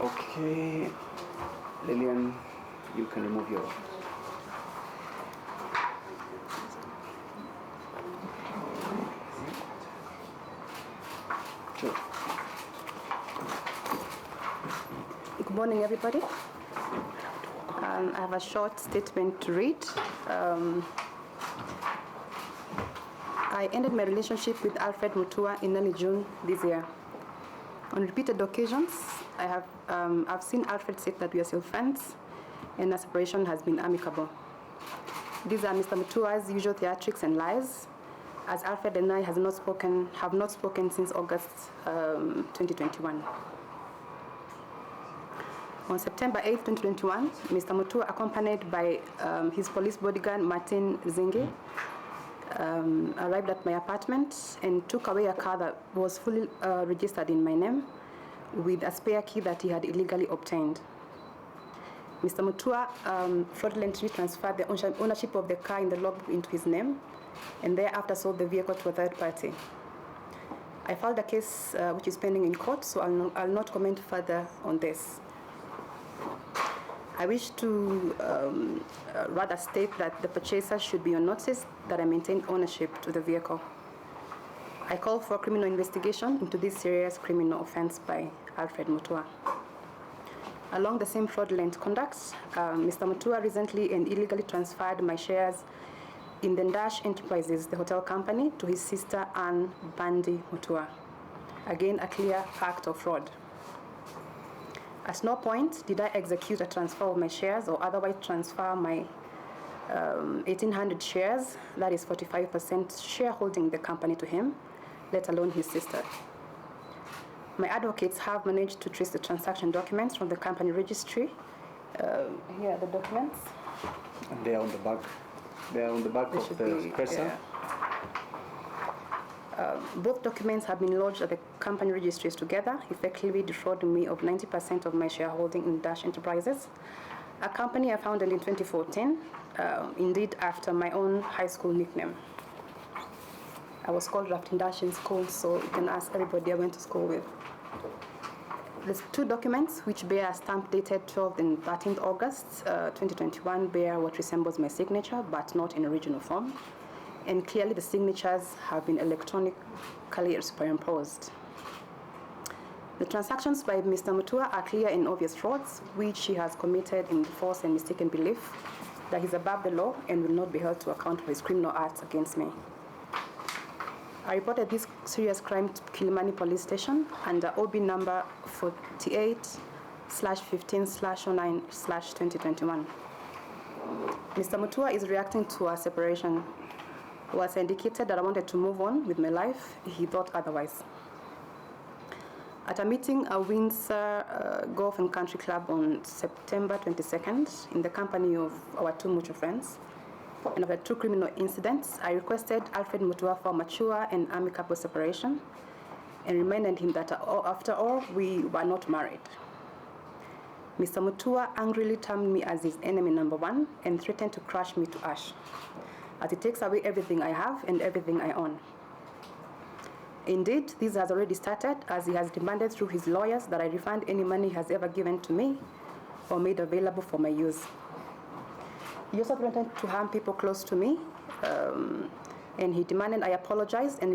Okay, Lilian, you can remove your... Sure. Good morning, everybody. I have a short statement to read. I ended my relationship with Alfred Mutua in early June this year. On repeated occasions, I've seen Alfred say that we are still friends, and our separation has been amicable. These are Mr. Mutua's usual theatrics and lies, as Alfred and I have not spoken since August 2021. On September 8, 2021, Mr. Mutua, accompanied by his police bodyguard, Martin Zingi, arrived at my apartment and took away a car that was fully registered in my name with a spare key that he had illegally obtained. Mr. Mutua fraudulently transferred the ownership of the car in the logbook into his name and thereafter sold the vehicle to a third party. I filed a case which is pending in court, so I'll not comment further on this. I wish to rather state that the purchaser should be on notice that I maintain ownership to the vehicle. I call for a criminal investigation into this serious criminal offense by Alfred Mutua. Along the same fraudulent conduct, Mr. Mutua recently and illegally transferred my shares in the Dash Enterprises, the hotel company, to his sister Anne Bandi Mutua. Again, a clear act of fraud. At no point did I execute a transfer of my shares or otherwise transfer my 1,800 shares, that is 45% shareholding in the company, to him, let alone his sister. My advocates have managed to trace the transaction documents from the company registry. Here are the documents. And they are on the back. They are on the back of the presser. Yeah. Both documents have been lodged at the company registries together, effectively defrauding me of 90% of my shareholding in Dash Enterprises, a company I founded in 2014, indeed after my own high school nickname. I was called Rafting Dash in school, so you can ask everybody I went to school with. There's two documents which bear a stamp dated 12th and 13th August 2021 bear what resembles my signature, but not in original form. And clearly the signatures have been electronically superimposed. The transactions by Mr. Mutua are clear and obvious frauds, which he has committed in false and mistaken belief that he's above the law and will not be held to account for his criminal acts against me. I reported this serious crime to Kilimani Police Station under OB number 48/15/09/2021. Mr. Mutua is reacting to our separation. Was indicated that I wanted to move on with my life, he thought otherwise. At a meeting at Windsor Golf and Country Club on September 22nd, in the company of our two mutual friends, and after two criminal incidents, I requested Alfred Mutua for mature and amicable separation and reminded him that after all, we were not married. Mr. Mutua angrily termed me as his enemy number one and threatened to crush me to ash, as he takes away everything I have and everything I own. Indeed, this has already started, as he has demanded through his lawyers that I refund any money he has ever given to me or made available for my use. He also threatened to harm people close to me, and he demanded I apologize and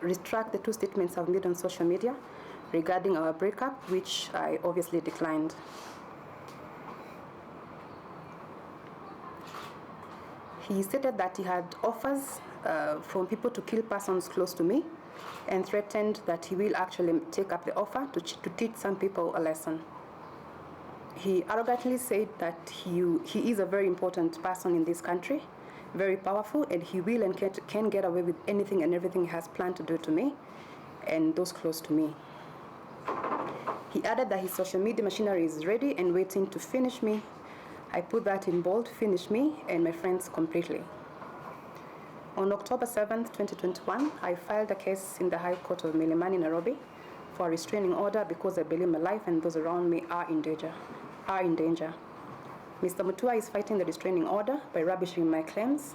retract the two statements I've made on social media regarding our breakup, which I obviously declined. He stated that he had offers from people to kill persons close to me and threatened that he will actually take up the offer to teach some people a lesson. He arrogantly said that he is a very important person in this country, very powerful, and he will and can get away with anything and everything he has planned to do to me and those close to me. He added that his social media machinery is ready and waiting to finish me. I put that in bold, finish me and my friends completely. On October 7th, 2021, I filed a case in the High Court of Milimani, Nairobi, for a restraining order because I believe my life and those around me are in danger. Mr. Mutua is fighting the restraining order by rubbishing my claims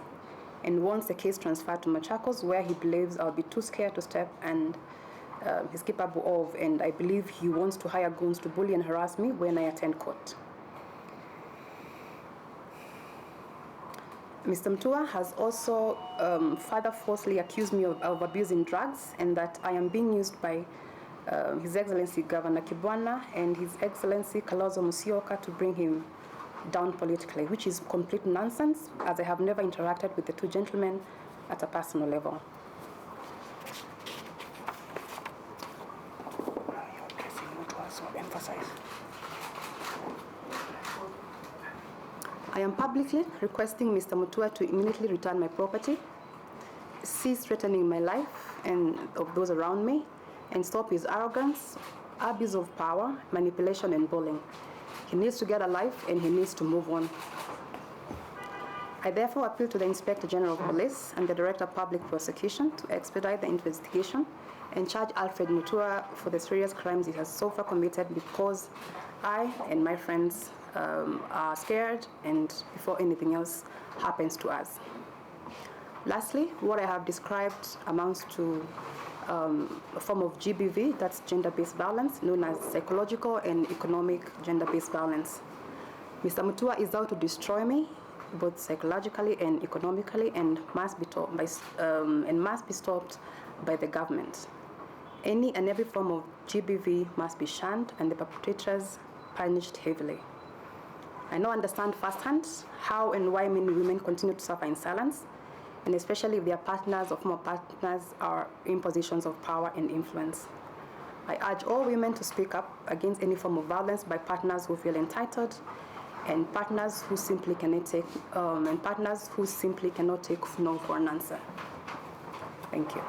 and wants the case transferred to Machakos, where he believes I'll be too scared to step and he's capable of, and I believe he wants to hire goons to bully and harass me when I attend court. Mr. Mutua has also further falsely accused me of abusing drugs and that I am being used by His Excellency Governor Kibwana and His Excellency Kalonzo Musyoka to bring him down politically, which is complete nonsense, as I have never interacted with the two gentlemen at a personal level. I am publicly requesting Mr. Mutua to immediately return my property, cease threatening my life and of those around me, and stop his arrogance, abuse of power, manipulation, and bullying. He needs to get a life and he needs to move on. I therefore appeal to the Inspector General of Police and the Director of Public Prosecution to expedite the investigation and charge Alfred Mutua for the serious crimes he has so far committed, because I and my friends are scared and before anything else happens to us. Lastly, what I have described amounts to a form of GBV, that's gender-based violence, known as psychological and economic gender-based violence. Mr. Mutua is out to destroy me, both psychologically and economically, and must be stopped by the government. Any and every form of GBV must be shunned and the perpetrators punished heavily. I now understand firsthand how and why many women continue to suffer in silence, and especially if their partners or former partners are in positions of power and influence. I urge all women to speak up against any form of violence by partners who feel entitled and partners who simply cannot take no for an answer. Thank you.